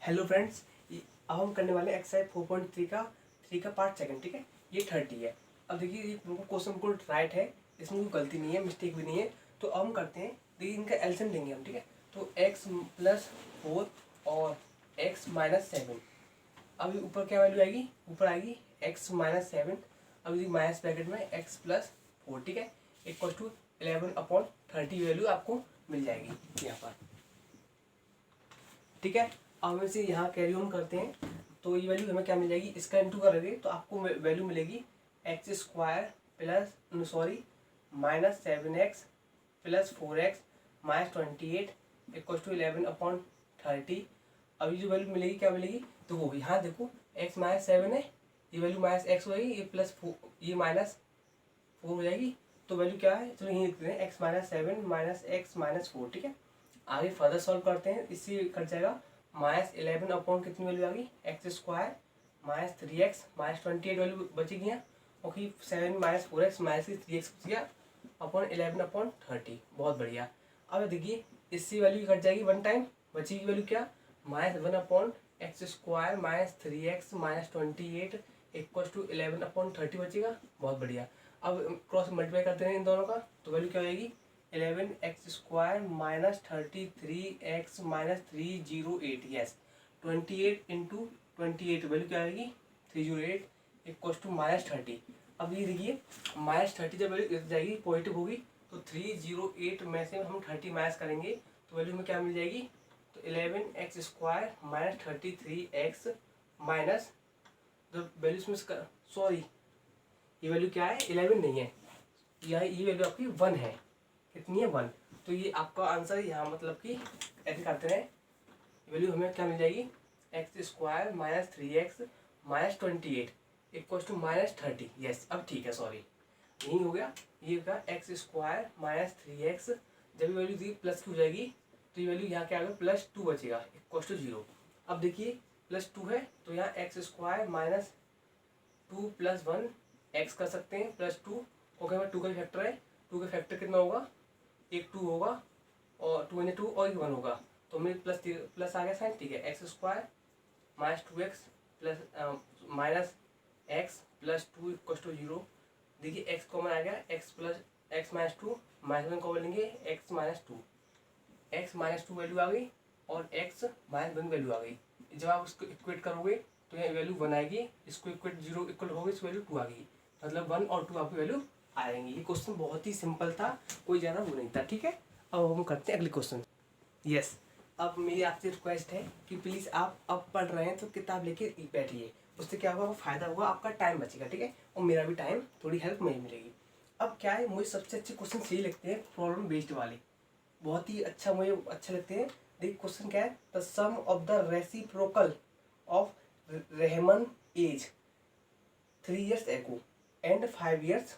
Hello friends, अब हम करने वाले एक्सरसाइज 4.3 का पार्ट सेकंड। ठीक है, ये 30 है। अब देखिए ये क्वेश्चन बिल्कुल राइट है, इसमें कोई गलती नहीं है, मिस्टेक भी नहीं है। तो अब हम करते हैं, देखिए इनका एलसीएम लेंगे हम। ठीक है, तो x+4 और x-7। अभी ऊपर क्या वैल्यू आएगी, ऊपर आएगी x-7। अभी माइनस ब्रैकेट में x+4। ठीक है, इक्वल टू 11/30 वैल्यू आपको मिल जाएगी यहाँ पर। ठीक है, अब हम इसे यहाँ कैरी ऑन करते हैं तो ये वैल्यू हमें क्या मिल जाएगी, इसका इंटू करेंगे तो आपको वैल्यू मिलेगी x² plus -7x plus 4x -28 equal to 11/30। अभी जो वैल्यू मिलेगी क्या मिलेगी, तो वो यहाँ देखो x-7 है, ये वैल्यू -x हो जाएगी, ये +4, ये -4 हो जाएगी। तो वैल्यू क्या है, चलो यही लिखते हैं x-7 -x -4। ठीक है, आगे फर्दर सॉल्व करते हैं, इससे कट जाएगा -11 अपॉन कितनी वैल्यू आ गई, x² -3x -28 वैल्यू बचेगी यहाँ। ओके, 7 -4x -3x बच गया अपॉन 11/30। बहुत बढ़िया। अब देखिए इससे वैल्यू कट जाएगी वन टाइम, बचेगी वैल्यू क्या, -1/x² -3x -28 इक्वल टू 11/30 बचेगा। बहुत बढ़िया। अब क्रॉस मल्टीप्लाई करते हैं इन दोनों का, तो वैल्यू क्या हो जाएगी, 11x² -33x -308। Yes, 28 into 28 value क्या आएगी 308 इक्वल टू -30। अब ये देखिए -30 जब वैल्यू जाएगी पॉजिटिव होगी, तो 308 में से हम 30 माइनस करेंगे तो वैल्यू में क्या मिल जाएगी, तो 11x² -33x माइनस जब वैल्यूज में सॉरी ये वैल्यू क्या है, 11 नहीं है, ये वैल्यू आपकी 1 है। कितनी है, 1। तो ये आपका आंसर है यहाँ, मतलब कि ऐसे करते हैं वैल्यू हमें क्या मिल जाएगी, x² -3x -28 equal to -30। Yes, अब ठीक है, सॉरी यही हो गया। ये होगा x² -3x, जब वैल्यू दी प्लस की हो जाएगी तो ये वैल्यू यहाँ क्या आएगा, +2 बचेगा इक्वल टू 0। अब देखिए +2 है तो यहाँ x² -2 + 1 x कर सकते हैं +2, ओके मैं 2 का फैक्टर है, 2 का फैक्टर कितना होगा, एक 2 होगा और 2 × 2 और एक 1 होगा, तो मेरे प्लस आ गया साइन। ठीक है, x² -2x प्लस -x +2 = 0। देखिए x कॉमन आ गया, x -2 -1 कॉमन लेंगे, x -2 वैल्यू आ गई और x -1 वैल्यू आ गई। जब आप उसको इक्वेट करोगे तो यहाँ वैल्यू 1 आएगी, इसको इक्वेट 0 इक्वल होगी, इस वैल्यू 2 आ गई, मतलब 1 और 2 आपकी वैल्यू आएंगी। ये क्वेश्चन बहुत ही सिंपल था, कोई ज़्यादा वो नहीं था। ठीक है, अब हम करते हैं अगले क्वेश्चन। यस, अब मेरी आपसे रिक्वेस्ट है कि प्लीज़ आप अब पढ़ रहे हैं तो किताब लेके बैठिए, उससे क्या होगा, फ़ायदा होगा, आपका टाइम बचेगा। ठीक है, और मेरा भी टाइम, थोड़ी हेल्प मुझे मिलेगी। अब क्या है, मुझे सबसे अच्छे क्वेश्चन यही लगते हैं प्रॉब्लम बेस्ड वाले, बहुत ही अच्छा, मुझे अच्छे लगते हैं। देखिए क्वेश्चन क्या है, the sum of the reciprocal of Rahman age 3 years ago and 5 years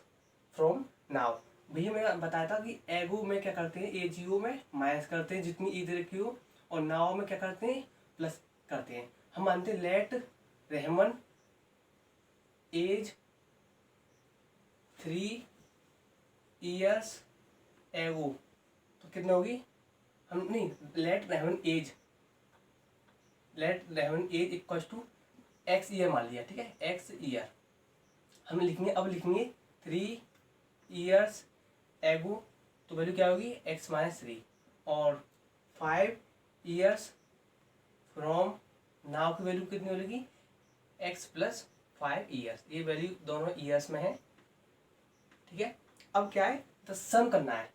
from now. भैया मैंने बताया था कि एगो में क्या करते हैं, एजीओ में माइनस करते हैं जितनी ई दे रखी हो, और नाउ में क्या करते हैं, प्लस करते हैं। हम मानते हैं लेट रहमान एज 3 years एगो, तो कितनी होगी, हम नहीं, let Rahman age equal to X year मान लिया। ठीक है, एक्स ईयर हम लिखेंगे, अब लिखेंगे 3 years एगो, तो वैल्यू क्या होगी, x -3, और 5 years फ्रॉम नाउ की वैल्यू कितनी होगी, x + 5 years। ये वैल्यू दोनों ईयर्स में है। ठीक है, अब क्या है, द सम करना है,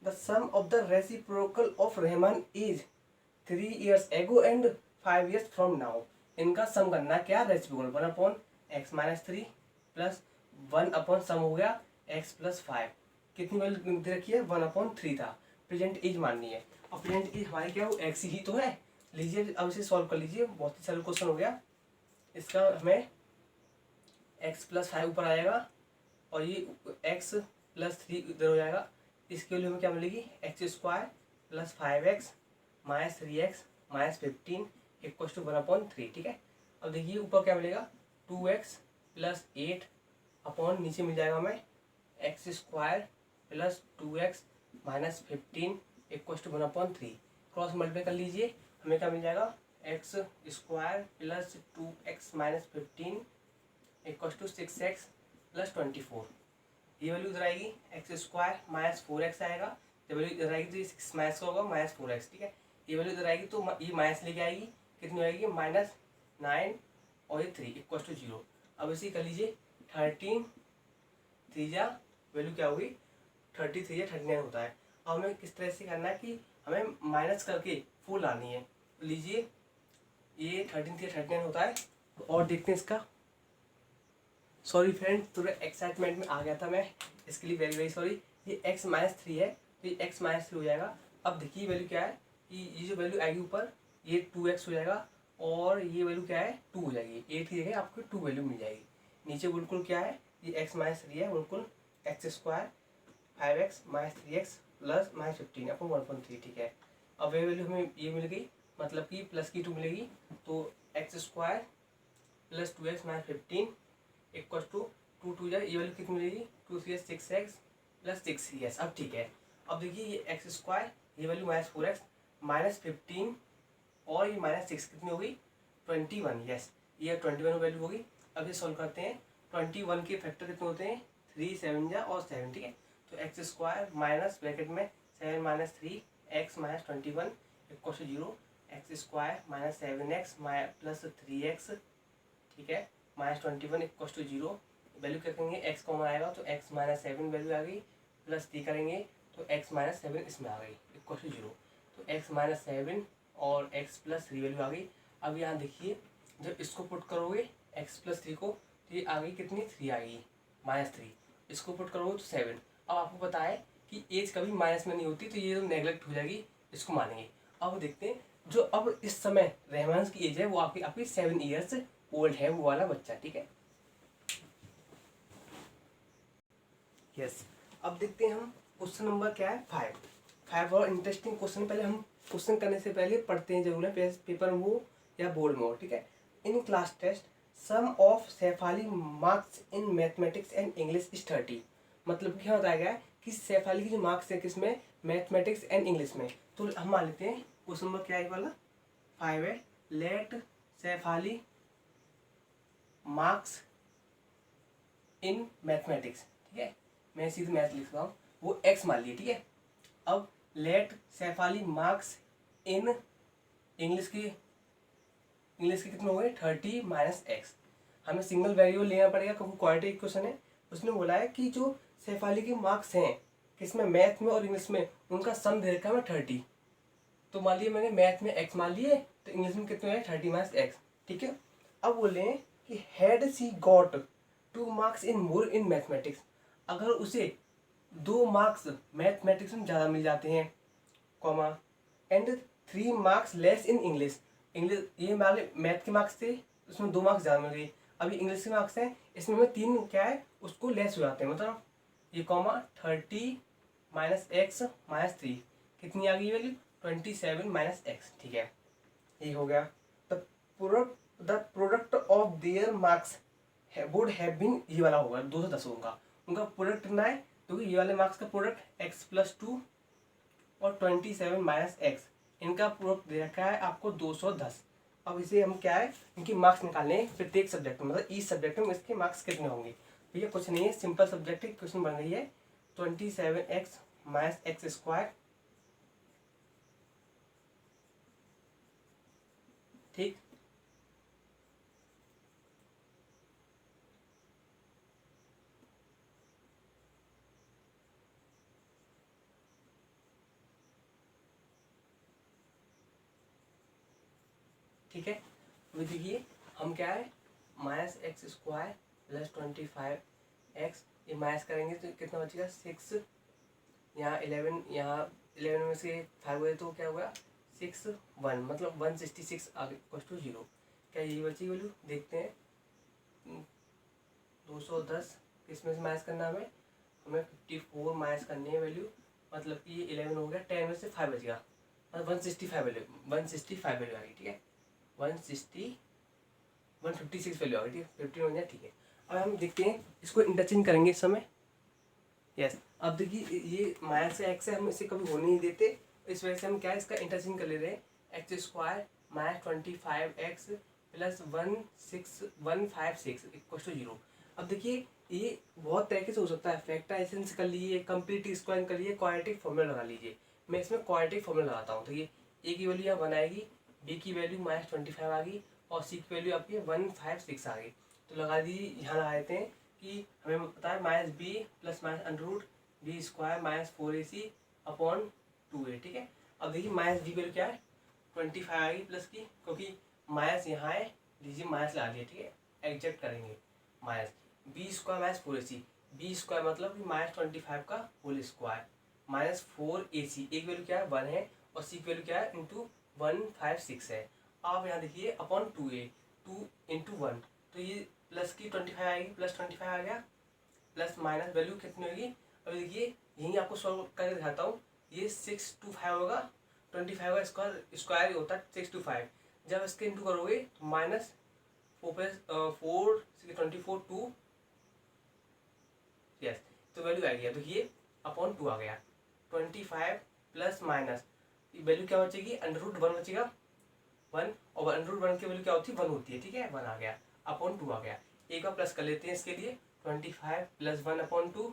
the sum of the reciprocal of Rahman age 3 years ago and 5 years from now. इनका सम करना है, क्या, रेसिप्रोकल 1/x -3 प्लस 1 सम हो गया x + 5, कितनी वैल्यू दे रखी है, 1/3 था। प्रेजेंट एज माननी है, और प्रेजेंट एज हमारी क्या है, वो x ही तो है। लीजिए अब इसे सॉल्व कर लीजिए, बहुत ही सरल क्वेश्चन हो गया। इसका हमें x + 5 ऊपर आएगा और ये x + 3 इधर हो जाएगा। इसके लिए हमें क्या मिलेगी, x² + 5x -3x -15 equal to 1/3। ठीक है, अब देखिए ऊपर क्या मिलेगा, 2x + 8 अपॉन नीचे मिल जाएगा हमें x² + 2x -15 equal to 1/3। Cross multiply कर लीजिए, हमें क्या मिल जाएगा, X square plus 2x minus 15 equal to 6x plus 24। ये वैल्यू इधर आएगी एक्स स्क्वायर माइनस 4x आएगा, जब वैल्यू इधर आएगी तो ये 6 माइनस का होगा माइनस 4x, ठीक है। ये वैल्यू इधर आएगी तो ये माइनस लेके आएगी, कितनी आएगी -9 और ये 3 इक्वल टू 0। अब इसी कर लीजिए 13 3 वैल्यू क्या होगी 33 या 39 होता है। अब हमें किस तरह से करना है कि हमें माइनस करके फुल लानी है। तो लीजिए ये 13 3 39 होता है। तो और देखते हैं इसका। सॉरी फ्रेंड, थोड़ा एक्साइटमेंट में आ गया था मैं, इसके लिए वेरी वेरी सॉरी। ये x माइनस 3 है तो ये x माइनस 3 हो जाएगा। अब देखिए वैल्यू क्या है कि ये जो वैल्यू आएगी ऊपर ये 2x हो जाएगा और ये वैल्यू क्या है 2 हो जाएगी। 8 की जगह आपको 2 वैल्यू मिल जाएगी। नीचे बिल्कुल क्या है ये x माइनस 3 है, बिल्कुल x square 5x minus 3x plus minus 15 अपन 1.3, ठीक है। अब ये वैल्यू हमें ये मिल गई, मतलब कि प्लस की 2 मिलेगी। तो X square plus 2x minus 15 equal to 2 2 ये वैल्यू कितनी मिलेगी 2 3 6x प्लस 6 अब ठीक है। अब देखिए ये एक्स स्क्वायर ये वैल्यू माइनस 4x माइनस 15 और ये माइनस 6 कितनी होगी 21, यस ये 21 वैल्यू होगी। अब ये सॉल्व करते हैं। 21 के फैक्टर कितने होते हैं 3 7 और 7, ठीक है। तो एक्स स्क्वायर माइनस ब्रैकेट में 7 minus 3 X minus 21 equal to 0। X square minus 7x plus 3x, ठीक है, माइनस 21 इक्वल टू 0। वैल्यू क्या करेंगे x कॉमन आएगा तो x माइनस 7 वैल्यू आ गई, प्लस 3 करेंगे तो x माइनस 7 इसमें आ गई इक्वल टू 0। तो x माइनस 7 और x प्लस 3 वैल्यू आ गई। अब यहाँ देखिए जब इसको पुट करोगे x प्लस 3 को तो ये आ गई कितनी 3 आ गई -3। इसको पुट करोगे तो 7। अब आपको पता है कि एज कभी माइनस में नहीं होती तो ये तो नेगलेक्ट हो जाएगी, इसको मानेंगे। अब देखते हैं जो अब इस समय रहमांस की एज है वो आपकी 7 ईयर्स ओल्ड है, वो वाला बच्चा, ठीक है। यस अब देखते हैं हम क्वेश्चन नंबर क्या है 5 और इंटरेस्टिंग क्वेश्चन। पहले हम क्वेश्चन करने से पहले पढ़ते हैं जरूर है, पेपर में हो या बोर्ड में हो, ठीक है। In class test sum of Saifali marks in mathematics and English is 30। मतलब क्या बताया गया है कि सैफाली की जो मार्क्स है किसमें मैथमेटिक्स एंड इंग्लिश में। तो हम मान लेते हैं क्वेश्चन नंबर क्या है वाला 5 है। Let Saifali marks in mathematics, ठीक है, मैं सीधे मैथ लिख रहा हूँ, वो x मान लिया, ठीक है। अब let Saifali marks in English के कितने हो गए 30 माइनस एक्स। हमें सिंगल वेरिएबल लेना पड़ेगा क्योंकि क्वाड्रेटिक इक्वेशन है। उसने बोला है कि जो सैफाली के मार्क्स हैं किसमें मैथ में और इंग्लिश में उनका सम दे रखा है 30। तो मान लिया मैंने मैथ में x मान लिए तो इंग्लिश में कितने है 30 माइनस एक्स, ठीक है। अब बोले कि had she got 2 marks in more in mathematics, अगर उसे 2 मार्क्स मैथमेटिक्स में ज़्यादा मिल जाते हैं, comma, and 3 marks less in English. ये मान मैथ के मार्क्स थे उसमें 2 मार्क्स ज़्यादा मिल गई, अभी इंग्लिश के मार्क्स हैं इसमें 3 क्या है उसको लेस हो जाते हैं, मतलब ये कॉमा 30 माइनस एक्स माइनस 3 कितनी आ गई वैल्यू 27 माइनस एक्स, ठीक है। ये हो गया। The product of their marks would have been, ये वाला होगा 210 होगा उनका प्रोडक्ट कितना है क्योंकि ये वाले मार्क्स का प्रोडक्ट x प्लस 2 और 27 माइनस एक्स, इनका प्रोडक्ट दे रखा है आपको 210। अब इसे हम क्या है इनकी मार्क्स निकालने हैं प्रत्येक सब्जेक्ट में, मतलब इस सब्जेक्ट में इसके मार्क्स कितने होंगे। भैया कुछ नहीं है, सिंपल सब्जेक्ट क्वेश्चन बन रही है 27x माइनस एक्स स्क्वायर, ठीक। ठीक है, अभी देखिए हम क्या है minus X square plus 25x, ये माइनस करेंगे तो कितना बचेगा 6, यहाँ 11, यहाँ 11 में से 5 हुए तो क्या होगा 6 1, मतलब 166 आगे इक्वल टू 0। क्या यही बची वैल्यू देखते हैं 210 किस में से माइनस करना है हमें 54 माइनस करनी है वैल्यू, मतलब कि ये 11 हो गया, 10 में से 5 बचेगा, मतलब 165 वैल्यू आ गई, ठीक है। 156 वैल्यू आ गई, ठीक है, 15 हो जाए, ठीक है। अब हम देखते हैं इसको इंटरचेंज करेंगे इस समय। यस अब देखिए ये माइनस से एक्स है, हम इसे कभी होने नहीं देते, इस वजह से हम क्या है इसका इंटरचेंज कर ले रहे हैं। X square -25x plus 16156 equal to 0। अब देखिए ये बहुत तरीके से हो सकता है, फैक्टराइजेशन कर लीजिए, कंप्लीट स्क्वायरिंग कर लीजिए, क्वाड्रेटिक फॉर्मूला लगा लीजिए। मैं इसमें क्वाड्रेटिक फॉर्मूला लगाता हूँ। तो ये ए की वैल्यू यहाँ 1 आएगी, बी की वैल्यू -25 आ गई और सी की वैल्यू आपकी 156 आ गई। तो लगा दीजिए, यहाँ लगा देते हैं कि हमें पता है -b plus -√b square -4ac upon 2a। ठीक है, अब देखिए माइनस b वैल्यू क्या है 25 आएगी प्लस की, क्योंकि माइनस यहाँ है, लीजिए माइनस ला दिया। ठीक है, एग्जैक्ट करेंगे minus B square -4ac, B square मतलब कि -25 का होल स्क्वायर -4ac, एक वैल्यू क्या है 1 है और सी की वैल्यू क्या है इंटू 156 है। अब यहाँ देखिए अपॉन 2a, 2 इंटू 1, तो ये प्लस की 25 आएगी, प्लस 25 आ गया, प्लस माइनस वैल्यू कितनी होगी। अब देखिए यहीं आपको सॉल्व करके दिखाता हूँ। ये 625 होगा, 25 का स्क्वायर होता है 625। जब इसके इंटू करोगे तो -4 2 यस, तो वैल्यू आ गया। तो ये अपॉन 2 आ गया। 25 प्लस माइनस वैल्यू क्या बचेगी, √1 बचेगा 1, और √1 की वैल्यू क्या होती है 1 होती है। ठीक है, 1 आ गया अपॉन 2 आ गया। एक बार प्लस कर लेते हैं इसके लिए, 25 प्लस 1 अपॉन 2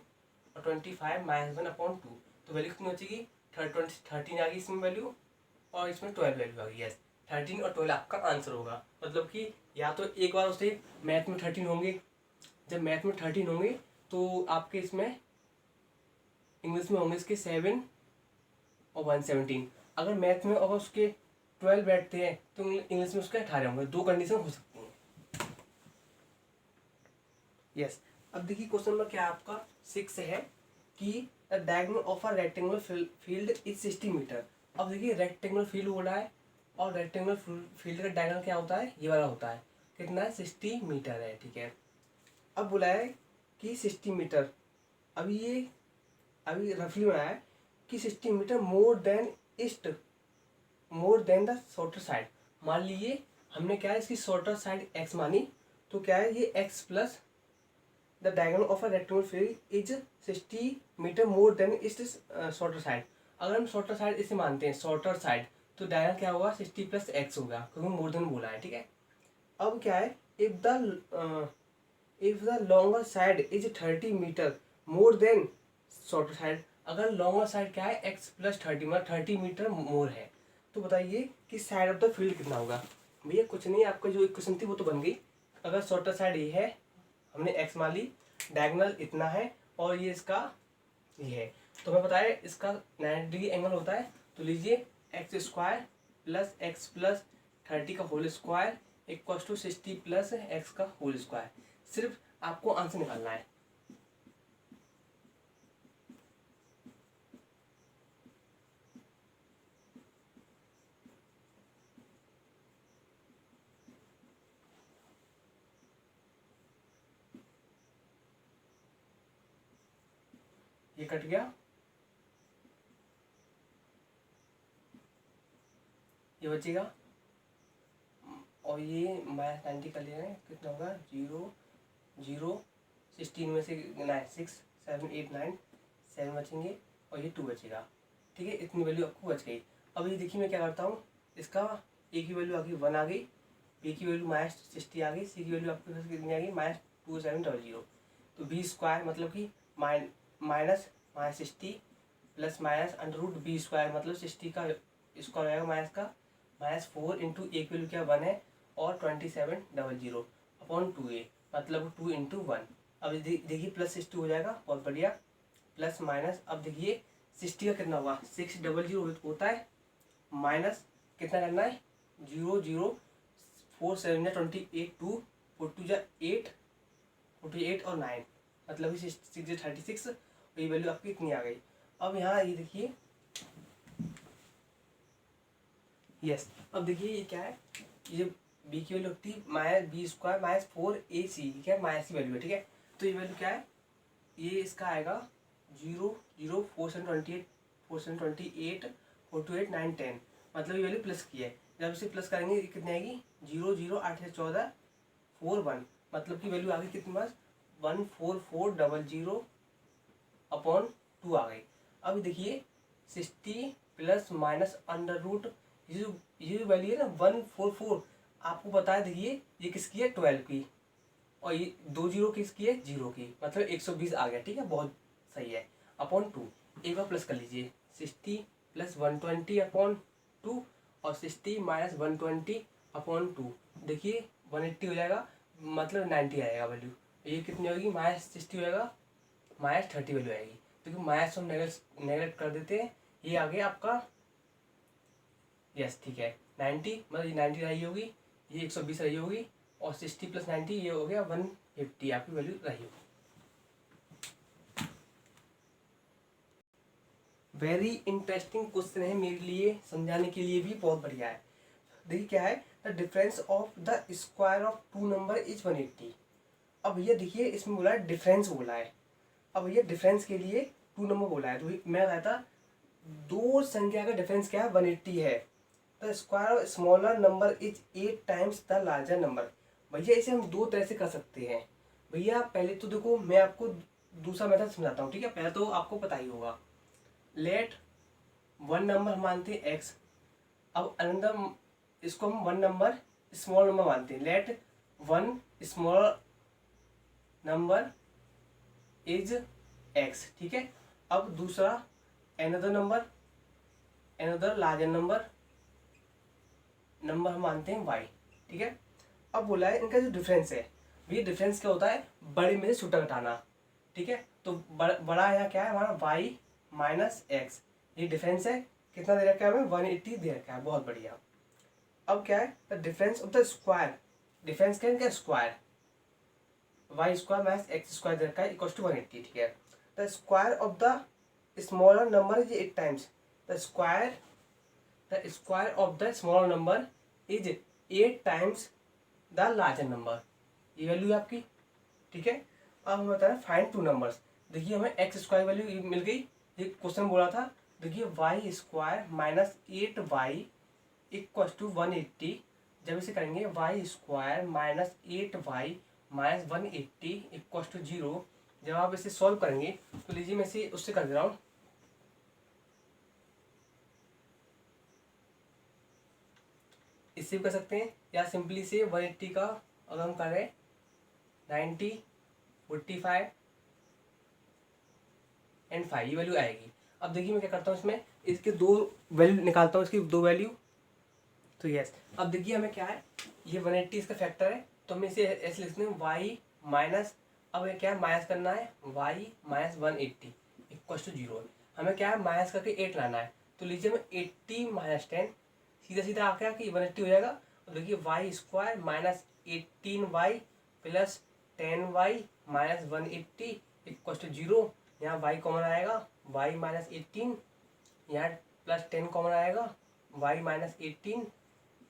और 25 माइनस 1 अपॉन 2, तो वैल्यू कितनी बचेगी 13 आ गई इसमें वैल्यू, और इसमें 12 वैल्यू आ गई। यस, 13 और 12 आपका आंसर होगा। मतलब कि या तो एक बार उसे मैथ में 13 होंगे, जब मैथ में 13 होंगे तो आपके इसमें इंग्लिश में होंगे इसके 7 और 117। अगर मैथ में और उसके 12 बैठते हैं तो इंग्लिश में उसके 18 होंगे। दो कंडीशन हो सकती हैं। यस, अब देखिए क्वेश्चन नंबर क्या आपका 6 है कि the diagonal of a rectangular field is 60 metre. अब देखिए रेक्टेंगुलर फील्ड हो रहा है और रेक्टेंगुलर फील्ड का डायगोनल क्या होता है, ये वाला होता है, कितना है 60 मीटर है। ठीक है, अब बोला है कि 60 मीटर, अभी रफली बनाया है कि 60 metre more than the shorter side. मान लीजिए हमने क्या है इसकी शॉर्टर साइड x मानी, तो क्या है ये x plus the diagonal of a rectangular field is 60 metre more than its shorter side. अगर हम शॉर्टर साइड इसे मानते हैं शॉर्टर साइड, तो डायगोनल क्या होगा 60 प्लस x होगा, क्योंकि मोर देन बोला है। ठीक है, अब क्या है if the longer side is 30 metre more than shorter side. अगर लॉन्गर साइड क्या है x प्लस 30 मतलब 30 मीटर मोर है, तो बताइए कि साइड ऑफ द फील्ड कितना होगा। भैया कुछ नहीं, आपका जो इक्वेशन थी वो तो बन गई। अगर शॉर्टर साइड ये है, हमने x मान ली, डायगोनल इतना है और ये इसका ये है, तो हमें पता है इसका 90 डिग्री एंगल होता है। तो लीजिए X square plus X plus 30 का whole square equal to 60 plus X का होल स्क्वायर। सिर्फ आपको आंसर निकालना है। ये कट गया, ये बचेगा, और ये -90 कर ले रहे हैं, कितना होगा 0 0 16 में से 6 7 8 9 7 बचेंगे और ये 2 बचेगा। ठीक है, इतनी वैल्यू आपको बच गई। अब ये देखिए मैं क्या करता हूँ, इसका ए की वैल्यू आ गई 1 आ गई, बी की वैल्यू -60 आ गई, सी की वैल्यू आपके पास कितनी आ गई -2700। तो बी स्क्वायर मतलब कि minus 60 plus minus √b square मतलब 60 का स्क्वायर आएगा माइनस का -4 इंटू ए की वैल्यू क्या 1 है और 2700 अपॉन 2a मतलब 2 इंटू 1। अब देखिए प्लस 60 हो जाएगा, बहुत बढ़िया, प्लस माइनस। अब देखिए 60 का कितना होगा 600 होता है, माइनस कितना करना है 0 0 4 7 28 2 4 2 8 48 और 9 मतलब 36 ये वैल्यू आपकी इतनी आ गई। अब यहाँ ये देखिए, यस, अब देखिए ये क्या है, ये बी की वैल्यू होती है -b स्क्वायर -4ac, क्या है माइनस की वैल्यू है। ठीक है, तो ये वैल्यू क्या है, ये इसका आएगा 0 0 4 7 28 4 7 28 4 2 8 9 10 मतलब ये वैल्यू प्लस की है। जब इसे प्लस करेंगे ये कितनी आएगी 0 0 8 से 14 4 1 मतलब की वैल्यू आ गई कितने पास 14400 अपॉन 2 आ गई। अब देखिए 60 प्लस माइनस अंडर रूट ये जो वैल्यू है ना 144, आपको पता है, देखिए ये किसकी है 12 की, और ये 2 जीरो किसकी है 0 की, मतलब 120 आ गया। ठीक है, बहुत सही है। अपॉन 2 एक बार प्लस कर लीजिए, 60 प्लस 120 अपॉन 2 और 60 माइनस 120 अपॉन 2, देखिए 180 हो जाएगा, मतलब 90 आएगा वैल्यू। ये कितनी होगी, -60 हो जाएगा, -30 वैल्यू आएगी। देखिए माइनस हम नेगलेक्ट कर देते हैं, ये आ गया आपका, यस ठीक है 90, मतलब ये 90 रही होगी, ये 120 रही होगी, और 60 प्लस 90 ये हो गया 150 आपकी वैल्यू रही होगी। वेरी इंटरेस्टिंग क्वेश्चन है, मेरे लिए समझाने के लिए भी बहुत बढ़िया है। देखिए क्या है, the difference of the square of two number is 180। अब भैया देखिए इसमें बोला है डिफरेंस बोला है, अब भैया डिफरेंस के लिए टू नंबर बोला है, तो मैं कहता दो संख्या का डिफरेंस क्या है 180 है। The square of smaller number is 8 times the larger number. भैया इसे हम दो तरह से कर सकते हैं। भैया पहले तो देखो मैं आपको दूसरा मेथड समझाता हूँ, ठीक है, पहले तो आपको पता ही होगा। लेट वन नंबर हम मानते हैं एक्स, अब अनदर इसको हम वन नंबर स्मॉल नंबर मानते हैं। Let one small number is x, ठीक है। अब दूसरा another number, another larger number हम मानते हैं वाई, ठीक है। अब बोला है इनका जो डिफरेंस है, ये डिफरेंस क्या होता है, बड़े में से छोटा घटाना, ठीक है। तो बड़ा यहाँ क्या है हमारा वाई माइनस एक्स, ये डिफरेंस है, कितना दे रखा है हमें 180 दे रखा है, बहुत बढ़िया। अब क्या है the difference of the square, difference क्या है इनका square, Y square minus X square दे रखा है इक्वल टू 180, ठीक है। The square of the smaller number is 8 times, the square of the smaller number is 8 times the larger number, ये value है आपकी, ठीक है। अब हम बता रहे हैं फाइंड टू नंबर्स। देखिए हमें एक्स स्क्वायर वैल्यू मिल गई, ये क्वेश्चन बोला था। देखिए Y square minus 8y equal to 180, जब इसे करेंगे Y square minus 8y minus 180 equal to 0, जब आप इसे सॉल्व करेंगे तो लीजिए मैं इसे उससे कर दे रहा हूँ, इससे भी कर सकते हैं, या सिंपली से 180 का अगर हम करें 90 45 एंड 5 ये वैल्यू आएगी। अब देखिए मैं क्या करता हूँ, इसमें इसके दो वैल्यू निकालता हूँ, इसकी दो वैल्यू, तो यस। अब देखिए हमें क्या है, ये 180 इसका फैक्टर है, तो हमें इसे ऐसे लिखते हैं वाई माइनस, अब ये क्या है माइनस करना है, वाई माइनस 180 इक्व टू 0, हमें क्या है माइनस करके 8 लाना है, तो लीजिए मैं 80 माइनस 10, सीधा सीधा आकर कि 180 हो जाएगा। और देखिए Y square minus 18y plus 10y minus 180 equal to 0, यहाँ y कॉमन आएगा, y माइनस 18, यहाँ प्लस 10 कॉमन आएगा, y माइनस 18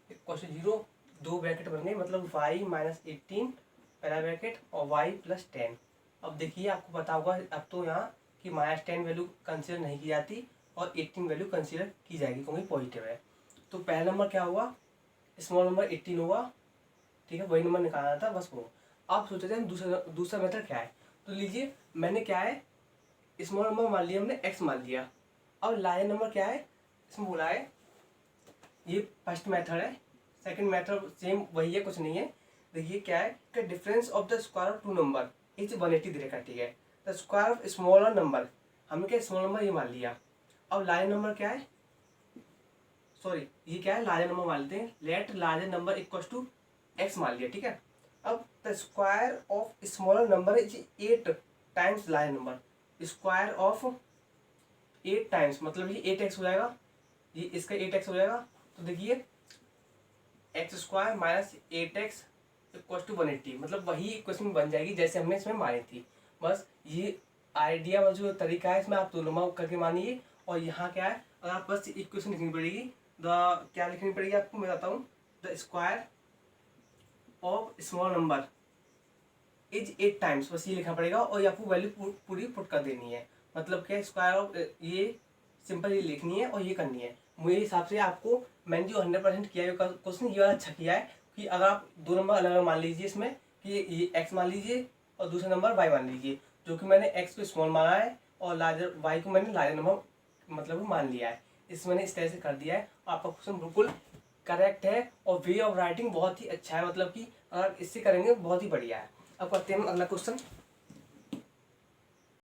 इक्व टू 0, दो ब्रैकेट बन गए, मतलब y माइनस 18 पहला ब्रैकेट और y प्लस 10। अब देखिए आपको पता होगा अब तो यहाँ कि माइनस 10 वैल्यू कंसिडर नहीं की जाती और 18 वैल्यू कंसिडर की जाएगी क्योंकि पॉजिटिव है। तो पहला नंबर क्या हुआ, स्मॉल नंबर 18 हुआ, ठीक है, वही नंबर निकालना था बस वो। आप सोचते थे दूसरा मेथड क्या है, तो लीजिए मैंने क्या है स्मॉल नंबर मान लिया हमने x मान लिया, अब लार्जर नंबर क्या है इसमें बोला है, ये फर्स्ट मेथड है, सेकंड मेथड सेम वही है, कुछ नहीं है। देखिए क्या है कि difference of the square of two number is 180 दे रखा है, ठीक है। The square of smaller number, हमने क्या स्मॉल नंबर ये मान लिया। अब लार्जर नंबर क्या है, सॉरी ये क्या है लार्जर नंबर मान लेते हैं, let larger number equal to x मान लिया, ठीक है। अब the square of smaller number is 8 times larger number, square of 8 times मतलब ये 8x हो जाएगा, ये इसका 8x हो जाएगा। तो देखिए x square minus 8x equal to 180, मतलब वही इक्वेशन बन जाएगी जैसे हमने इसमें मानी थी। बस ये आइडिया जो तरीका है इसमें आप दोनों नंबर करके मानिए। और यहाँ क्या है, अगर आप बस इक्वेशन लिखनी पड़ेगी, क्या लिखनी पड़ेगी आपको मैं बताता हूँ, the square of small number is 8 times, बस ये लिखना पड़ेगा और ये आपको वैल्यू पूरी पुट कर देनी है। मतलब क्या स्क्वायर ऑफ ये सिंपल ये लिखनी है और ये करनी है। मेरे हिसाब से आपको मैंने जो 100% किया है क्वेश्चन ये वाला अच्छा किया है कि अगर आप दो नंबर अलग अलग मान लीजिए इसमें कि ये एक्स मान लीजिए और दूसरा नंबर वाई मान लीजिए, जो कि मैंने एक्स को स्मॉल माना है और लार्जर वाई को मैंने लार्जर नंबर मतलब मान लिया है। इस मैंने इस तरह से कर दिया है। आपका क्वेश्चन बिल्कुल करेक्ट है और वे ऑफ राइटिंग बहुत ही अच्छा है, मतलब कि अगर इससे करेंगे बहुत ही बढ़िया है। अब करते हैं हम अगला क्वेश्चन।